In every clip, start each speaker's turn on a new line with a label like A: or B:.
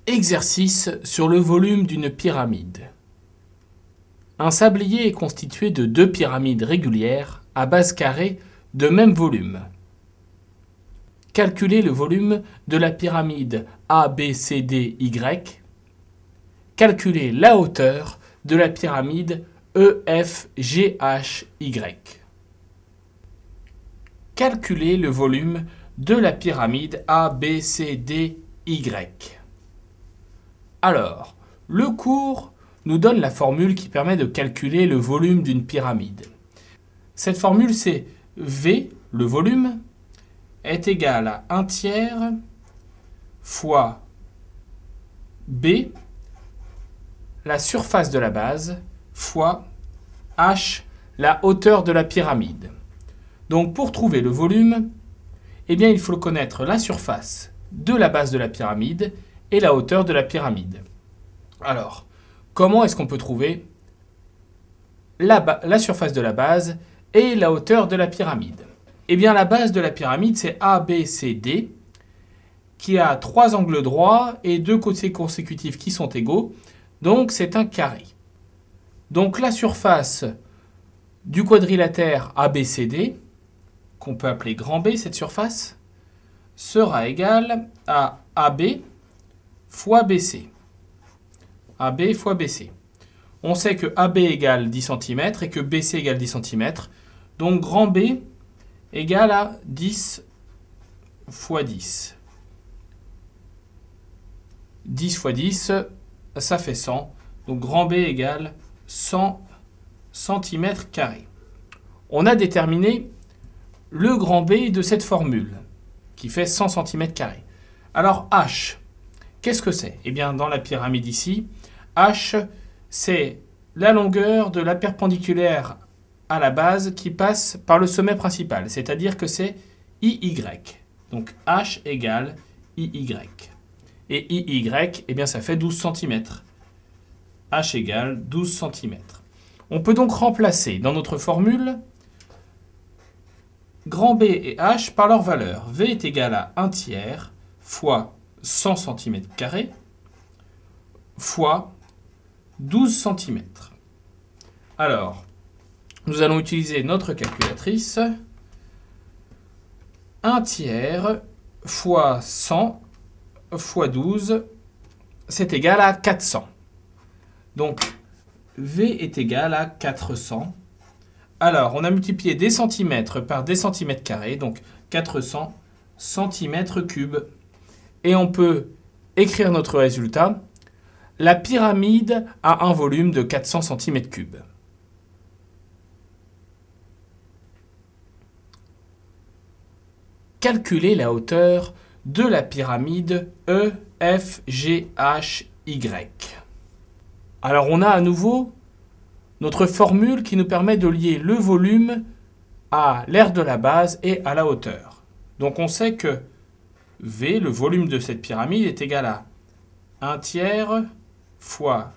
A: Exercice sur le volume d'une pyramide. Un sablier est constitué de deux pyramides régulières à base carrée de même volume. Calculez le volume de la pyramide ABCDY. Calculez la hauteur de la pyramide EFGHY. Calculez le volume de la pyramide ABCDY. Alors, le cours nous donne la formule qui permet de calculer le volume d'une pyramide. Cette formule, c'est V, le volume, est égal à 1/3 fois B, la surface de la base, fois H, la hauteur de la pyramide. Donc, pour trouver le volume, eh bien, il faut connaître la surface de la base de la pyramide et la hauteur de la pyramide. Alors, comment est-ce qu'on peut trouver la surface de la base et la hauteur de la pyramide? Eh bien, la base de la pyramide, c'est ABCD, qui a 3 angles droits et 2 côtés consécutifs qui sont égaux. Donc, c'est un carré. Donc, la surface du quadrilatère ABCD, qu'on peut appeler grand B, cette surface, sera égale à AB fois BC. AB fois BC. On sait que AB égale 10 cm et que BC égale 10 cm. Donc, grand B égale à 10 fois 10. 10 fois 10, ça fait 100. Donc, grand B égale 100 cm². On a déterminé le grand B de cette formule, qui fait 100 cm². Alors, H, qu'est-ce que c'est? Eh bien, dans la pyramide ici, H, c'est la longueur de la perpendiculaire à la base qui passe par le sommet principal, c'est-à-dire que c'est IY. Donc, H égale IY. Et IY, eh bien, ça fait 12 cm. H égale 12 cm. On peut donc remplacer dans notre formule grand B et H par leur valeur. V est égal à 1/3 fois 100 cm² fois 12 cm. Alors, nous allons utiliser notre calculatrice. 1/3 fois 100 fois 12, c'est égal à 400. Donc, V est égal à 400. Alors, on a multiplié des centimètres par des centimètres carrés, donc 400 cm3. Et on peut écrire notre résultat. La pyramide a un volume de 400 cm3. Calculez la hauteur de la pyramide EFGHY. Alors, on a à nouveau notre formule qui nous permet de lier le volume à l'aire de la base et à la hauteur. Donc, on sait que V, le volume de cette pyramide, est égal à 1/3 fois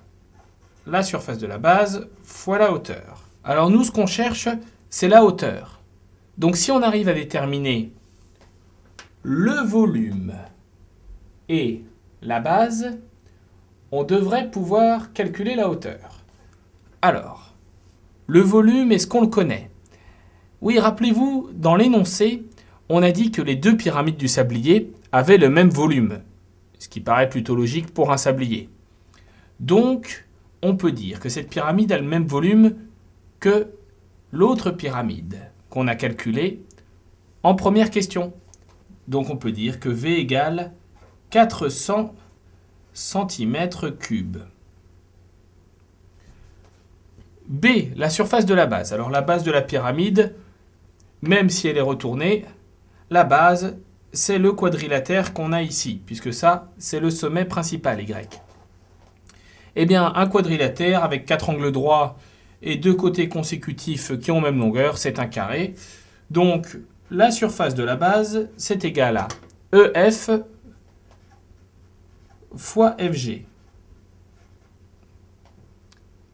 A: la surface de la base fois la hauteur. Alors, nous, ce qu'on cherche, c'est la hauteur. Donc, si on arrive à déterminer le volume et la base, on devrait pouvoir calculer la hauteur. Alors, le volume, est-ce qu'on le connaît? Oui, rappelez-vous, dans l'énoncé, on a dit que les deux pyramides du sablier avaient le même volume, ce qui paraît plutôt logique pour un sablier. Donc, on peut dire que cette pyramide a le même volume que l'autre pyramide qu'on a calculée en première question. Donc, on peut dire que V égale 400 cm3. B, la surface de la base. Alors, la base de la pyramide, même si elle est retournée, la base, c'est le quadrilatère qu'on a ici, puisque ça, c'est le sommet principal, Y. Eh bien, un quadrilatère avec 4 angles droits et 2 côtés consécutifs qui ont même longueur, c'est un carré. Donc, la surface de la base, c'est égal à EF fois FG.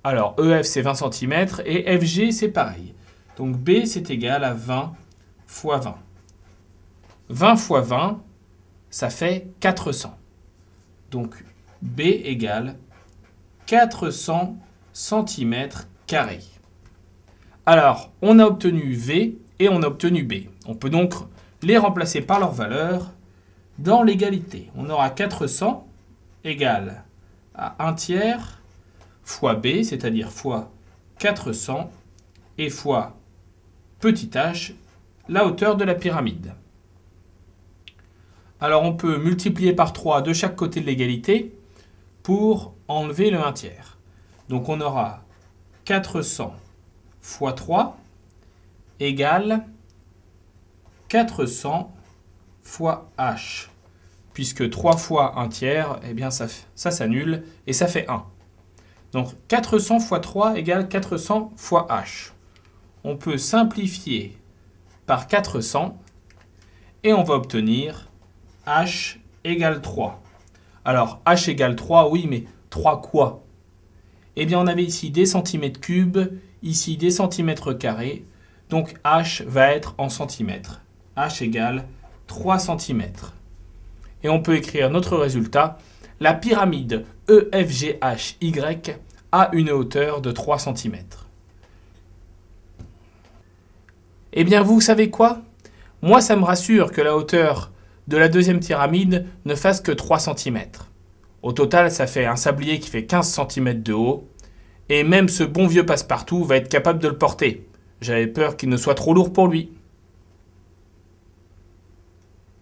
A: Alors, EF, c'est 20 cm et FG, c'est pareil. Donc, B, c'est égal à 20 fois 20. 20 fois 20, ça fait 400. Donc, B égale 400 cm². Alors, on a obtenu V et on a obtenu B. On peut donc les remplacer par leur valeur dans l'égalité. On aura 400 égale à 1 tiers fois B, c'est-à-dire fois 400, et fois petit h, la hauteur de la pyramide. Alors on peut multiplier par 3 de chaque côté de l'égalité pour enlever le 1 tiers. Donc on aura 400 fois 3 égale 400 fois h. Puisque 3 fois 1 tiers, eh bien ça s'annule et ça fait 1. Donc 400 fois 3 égale 400 fois h. On peut simplifier par 400 et on va obtenir h égale 3. Alors h égale 3, oui, mais 3 quoi? Eh bien on avait ici des centimètres cubes, ici des centimètres carrés, donc h va être en centimètres. H égale 3 cm. Et on peut écrire notre résultat. La pyramide EFGHY a une hauteur de 3 cm. Eh bien, vous savez quoi? Moi, ça me rassure que la hauteur de la deuxième pyramide ne fasse que 3 cm. Au total, ça fait un sablier qui fait 15 cm de haut. Et même ce bon vieux passe-partout va être capable de le porter. J'avais peur qu'il ne soit trop lourd pour lui.